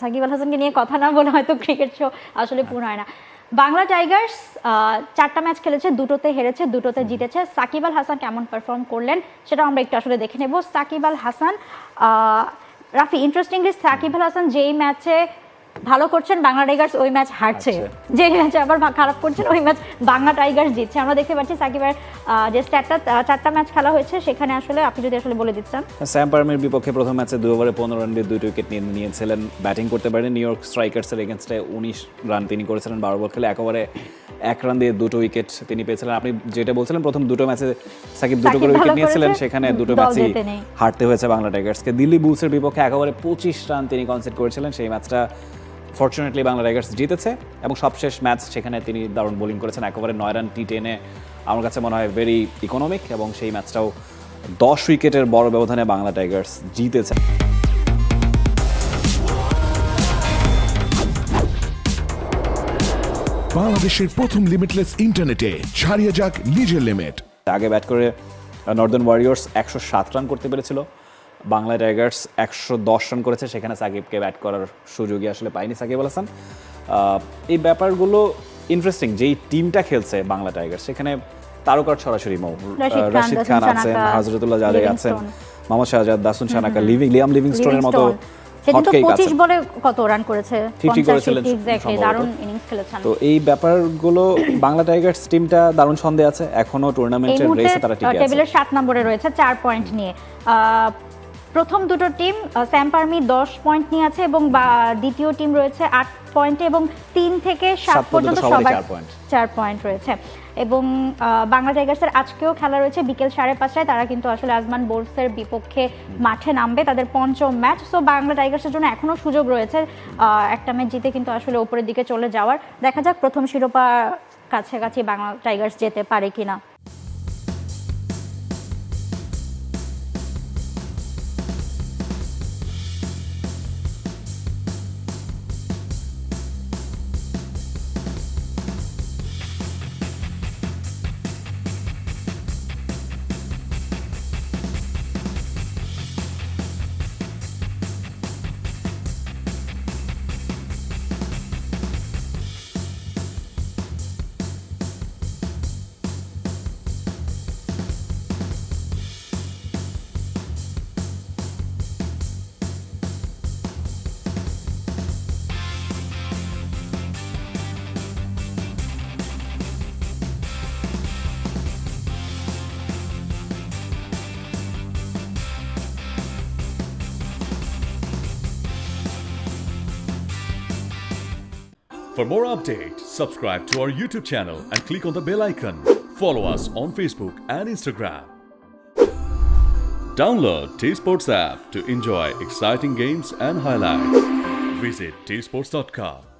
সাকিব আল হাসানকে নিয়ে কথা না বলে হয়তো ক্রিকেট শো আসলে পূর্ণ হয় না। বাংলা টাইগার্স 4টা ম্যাচ খেলেছে, 2টোতে হেরেছে, 2টোতে জিতেছে। সাকিব আল হাসান কেমন পারফর্ম করলেন সেটা আমরা একটু আসলে দেখে নেব। সাকিব আল হাসান, রাফি, ইন্টারেস্টিংলি সাকিব আল হাসান যেই ম্যাচে ভালো করছেন বাংলা টাইগার্স ওই ম্যাচ হারছে, যে ম্যাচে আবার খারাপ করছেন ওই ম্যাচ বাংলা টাইগার্স জিতছে। আমরা দেখতে পাচ্ছি সাকিবের যে স্ট্যাটটা, 4টা ম্যাচ খেলা হয়েছে সেখানে আসলে আপনি যদি আসলে বলে দিচ্ছেন। স্যাম পারমির বিপক্ষে প্রথম ম্যাচে 2 ওভারে 15 রান দিয়ে 2টি উইকেট নিয়েছিলেন। ব্যাটিং করতে পারেন নিউ ইয়র্ক স্ট্রাইকার্সের এগেনস্টে 19 রান তিনি করেছিলেন 12 বল খেলে, 1 ওভারে 1 রান দিয়ে 2টো উইকেট তিনি পেয়েছিলেন। আপনি যেটা বলছিলেন প্রথম 2টো ম্যাচে সাকিব 2টো করে উইকেট নিয়েছিলেন, সেখানে 2টো ম্যাচই হারতে হয়েছে বাংলা টাইগার্সকে। দিল্লি বুলসের বিপক্ষে 1 ওভারে 25 রান তিনি কনসিড করেছিলেন, সেই ম্যাচটা ফর্চুনেটলি বাংলা টাইগার্স জিতেছে। এবং সবশেষ ম্যাচ সেখানে তিনি দারুণ বোলিং করেছেন, 1 ওভারে 9 রান T10-এ, আমার কাছে মনে হয় ভেরি ইকোনমিক, এবং সেই ম্যাচটাও 10 উইকেটের বড় ব্যবধানে বাংলা টাইগার্স জিতেছে। বাংলাদেশের প্রথম লিমিটলেস ইন্টারনেটে ছাড়িয়ে যাক নিজের লিমিট। আগে ব্যাট করে নর্দার্ন ওয়ারিয়র্স 107 রান করতে পেরেছিল, বাংলা টাইগার্স 110 রান করেছে, সেখানে সাকিবকে ব্যাট করার সুযোগই আসলে পায়নি সাকিব আল হাসান। এই ব্যাপারগুলো ইন্টারেস্টিং, যেই টিমটা খেলছে বাংলা টাইগার্স সেখানে তারকার সরাসরি মৌ, রাশিদ খান আছেন, হযরতুল্লাহ জাদেহ আছেন, মোহাম্মদ শাহজাদ, দাসুন শানাকা, লিয়াম লিভিংস্টোনের মতো হটকেক আছে। 25 বলে কত রান করেছে, 50 করেছিলেন, দারুণ ইনিংস খেলেছেন। তো এই ব্যাপারগুলো বাংলা টাইগার্স টিমটা দারুণ ছন্দে আছে, এখনো টুর্নামেন্টের রেসে তারা টিকে আছে। টেবিলের 7 নম্বরে রয়েছে 4 পয়েন্ট নিয়ে। প্রথম দুটো টিম স্যাম পারমি 10 পয়েন্ট নিয়ে আছে, এবং দ্বিতীয় টিম রয়েছে 8 পয়েন্টে, এবং 3 থেকে 7 পর্যন্ত সবাই 4 পয়েন্ট রয়েছে। এবং বাংলা টাইগার্সের আজকেও খেলা রয়েছে বিকেল 5:30টায়, তারা কিন্তু আসলে আজমান বোলসের বিপক্ষে মাঠে নামবে, তাদের পঞ্চম ম্যাচ। সো বাংলা টাইগার্সের জন্য এখনো সুযোগ রয়েছে একটা ম্যাচ জিতে কিন্তু আসলে উপরের দিকে চলে যাওয়ার। দেখা যাক প্রথম শিরোপা কাছাকাছি বাংলা টাইগার্স যেতে পারে কিনা। For more updates, subscribe to our YouTube channel and click on the bell icon. Follow us on Facebook and Instagram. Download T-Sports app to enjoy exciting games and highlights. Visit tsports.com.